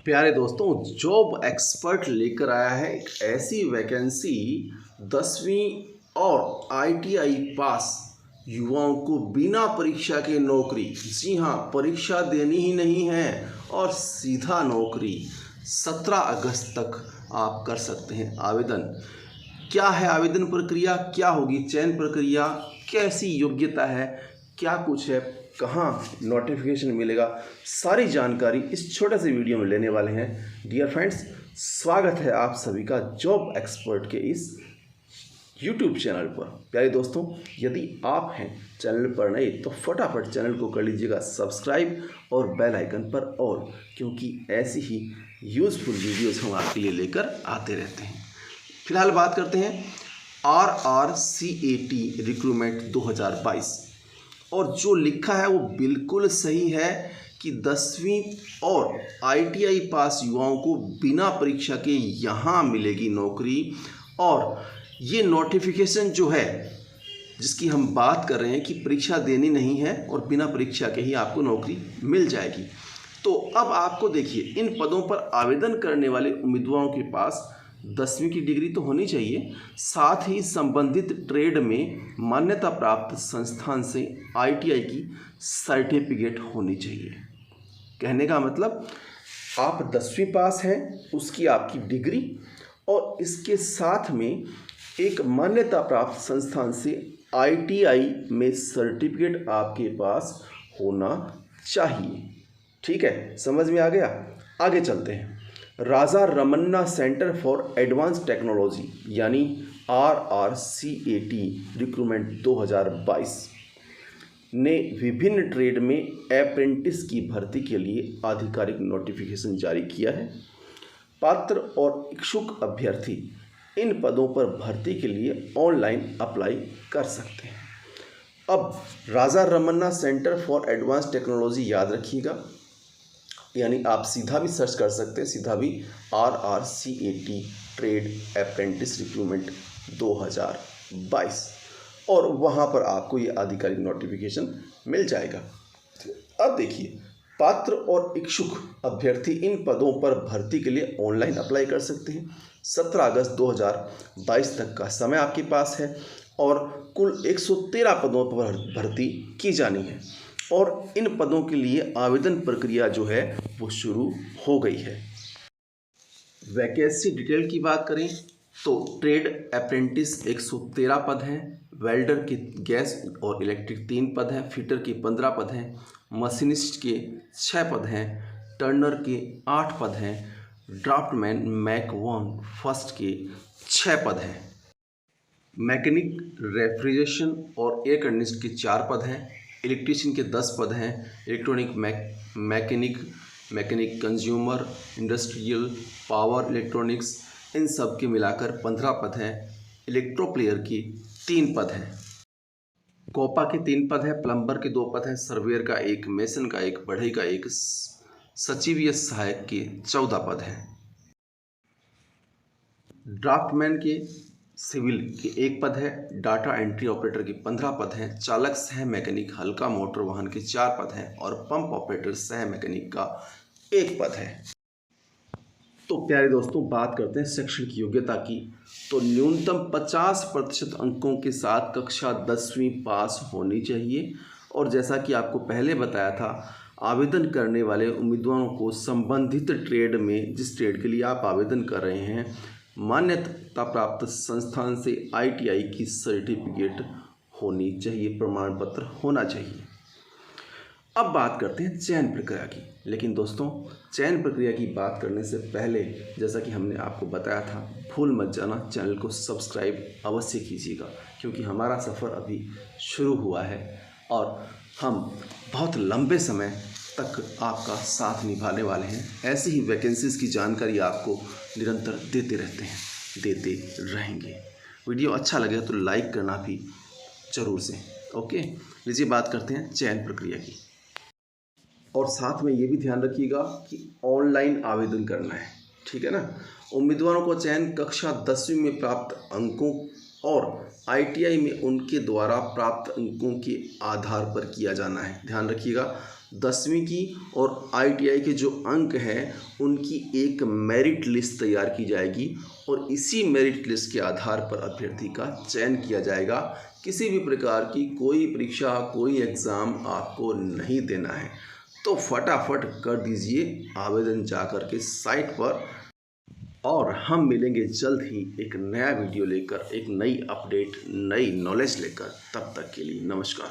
प्यारे दोस्तों, job expert लेकर आया है एक ऐसी वैकेंसी 10वीं और आईटीआई पास युवाओं को बिना परीक्षा के नौकरी। जी हाँ, परीक्षा देनी ही नहीं है और सीधा नौकरी। 17 अगस्त तक आप कर सकते हैं आवेदन। क्या है आवेदन प्रक्रिया, क्या होगी चयन प्रक्रिया, कैसी योग्यता है, क्या कुछ है, कहाँ नोटिफिकेशन मिलेगा, सारी जानकारी इस छोटे से वीडियो में लेने वाले हैं। डियर फ्रेंड्स, स्वागत है आप सभी का जॉब एक्सपर्ट के इस यूट्यूब चैनल पर। प्यारे दोस्तों, यदि आप हैं चैनल पर नए तो फटाफट चैनल को कर लीजिएगा सब्सक्राइब और बेल आइकन पर ऑल, क्योंकि ऐसी ही यूज़फुल वीडियोज़ हम आपके लिए लेकर आते रहते हैं। फिलहाल बात करते हैं RRCAT रिक्रूटमेंट 2022, और जो लिखा है वो बिल्कुल सही है कि 10वीं और आईटीआई पास युवाओं को बिना परीक्षा के यहाँ मिलेगी नौकरी। और ये नोटिफिकेशन जो है जिसकी हम बात कर रहे हैं कि परीक्षा देनी नहीं है और बिना परीक्षा के ही आपको नौकरी मिल जाएगी। तो अब आपको देखिए, इन पदों पर आवेदन करने वाले उम्मीदवारों के पास 10वीं की डिग्री तो होनी चाहिए, साथ ही संबंधित ट्रेड में मान्यता प्राप्त संस्थान से आईटीआई की सर्टिफिकेट होनी चाहिए। कहने का मतलब आप 10वीं पास हैं, उसकी आपकी डिग्री, और इसके साथ में एक मान्यता प्राप्त संस्थान से आईटीआई में सर्टिफिकेट आपके पास होना चाहिए। ठीक है, समझ में आ गया। आगे चलते हैं। Raja Ramanna centre for advance technology यानी RRCAT रिक्रूटमेंट 2022 ने विभिन्न ट्रेड में अप्रेंटिस की भर्ती के लिए आधिकारिक नोटिफिकेशन जारी किया है। पात्र और इच्छुक अभ्यर्थी इन पदों पर भर्ती के लिए ऑनलाइन अप्लाई कर सकते हैं। अब Raja Ramanna centre for advance technology याद रखिएगा, यानी आप सीधा भी सर्च कर सकते हैं, सीधा भी RRCAT ट्रेड अप्रेंटिस रिक्रूटमेंट 2022, और वहाँ पर आपको ये आधिकारिक नोटिफिकेशन मिल जाएगा। अब देखिए, पात्र और इच्छुक अभ्यर्थी इन पदों पर भर्ती के लिए ऑनलाइन अप्लाई कर सकते हैं। 17 अगस्त 2022 तक का समय आपके पास है और कुल 113 पदों पर भर्ती की जानी है, और इन पदों के लिए आवेदन प्रक्रिया जो है वो शुरू हो गई है। वैकेंसी डिटेल की बात करें तो ट्रेड अप्रेंटिस 113 पद हैं, वेल्डर के गैस और इलेक्ट्रिक 3 पद हैं, फिटर के 15 पद हैं, मशीनिस्ट के 6 पद हैं, टर्नर के 8 पद हैं, ड्राफ्टमैन मैक 1 फर्स्ट के 6 पद हैं, मैकेनिक रेफ्रिजरेशन और एयर कंडीशन के 4 पद हैं, इलेक्ट्रीशियन के 10 पद हैं, electronic mechanic consumer industrial power electronics, इन सब के मिलाकर 15 पद हैं, इलेक्ट्रो प्लेयर के 3 पद हैं, कोपा के 3 पद हैं, प्लम्बर के 2 पद हैं, सर्वेयर का 1, मेसन का 1, बढ़ई का 1, सचिवीय सहायक के 14 पद हैं, ड्राफ्टमैन के सिविल के 1 पद है, डाटा एंट्री ऑपरेटर के 15 पद हैं, चालक सह मैकेनिक हल्का मोटर वाहन के 4 पद हैं, और पंप ऑपरेटर सह मैकेनिक का 1 पद है। तो प्यारे दोस्तों, बात करते हैं शैक्षणिक योग्यता की। तो न्यूनतम 50% अंकों के साथ कक्षा 10वीं पास होनी चाहिए, और जैसा कि आपको पहले बताया था, आवेदन करने वाले उम्मीदवारों को संबंधित ट्रेड में, जिस ट्रेड के लिए आप आवेदन कर रहे हैं, मान्यता प्राप्त संस्थान से आईटीआई की सर्टिफिकेट होनी चाहिए, प्रमाण पत्र होना चाहिए। अब बात करते हैं चयन प्रक्रिया की। लेकिन दोस्तों, चयन प्रक्रिया की बात करने से पहले, जैसा कि हमने आपको बताया था, भूल मत जाना, चैनल को सब्सक्राइब अवश्य कीजिएगा, क्योंकि हमारा सफ़र अभी शुरू हुआ है और हम बहुत लंबे समय तक आपका साथ निभाने वाले हैं। ऐसी ही वैकेंसीज़ की जानकारी आपको निरंतर देते रहते हैं, देते रहेंगे। वीडियो अच्छा लगे तो लाइक करना भी ज़रूर से। ओके, लीजिए बात करते हैं चयन प्रक्रिया की, और साथ में ये भी ध्यान रखिएगा कि ऑनलाइन आवेदन करना है। ठीक है ना। उम्मीदवारों को चयन कक्षा 10वीं में प्राप्त अंकों और आईटीआई में उनके द्वारा प्राप्त अंकों के आधार पर किया जाना है। ध्यान रखिएगा, 10वीं की और ITI के जो अंक हैं उनकी एक मेरिट लिस्ट तैयार की जाएगी और इसी मेरिट लिस्ट के आधार पर अभ्यर्थी का चयन किया जाएगा। किसी भी प्रकार की कोई परीक्षा, कोई एग्ज़ाम आपको नहीं देना है, तो फटाफट कर दीजिए आवेदन जाकर के साइट पर। और हम मिलेंगे जल्द ही एक नया वीडियो लेकर, एक नई अपडेट, नई नॉलेज लेकर। तब तक के लिए नमस्कार।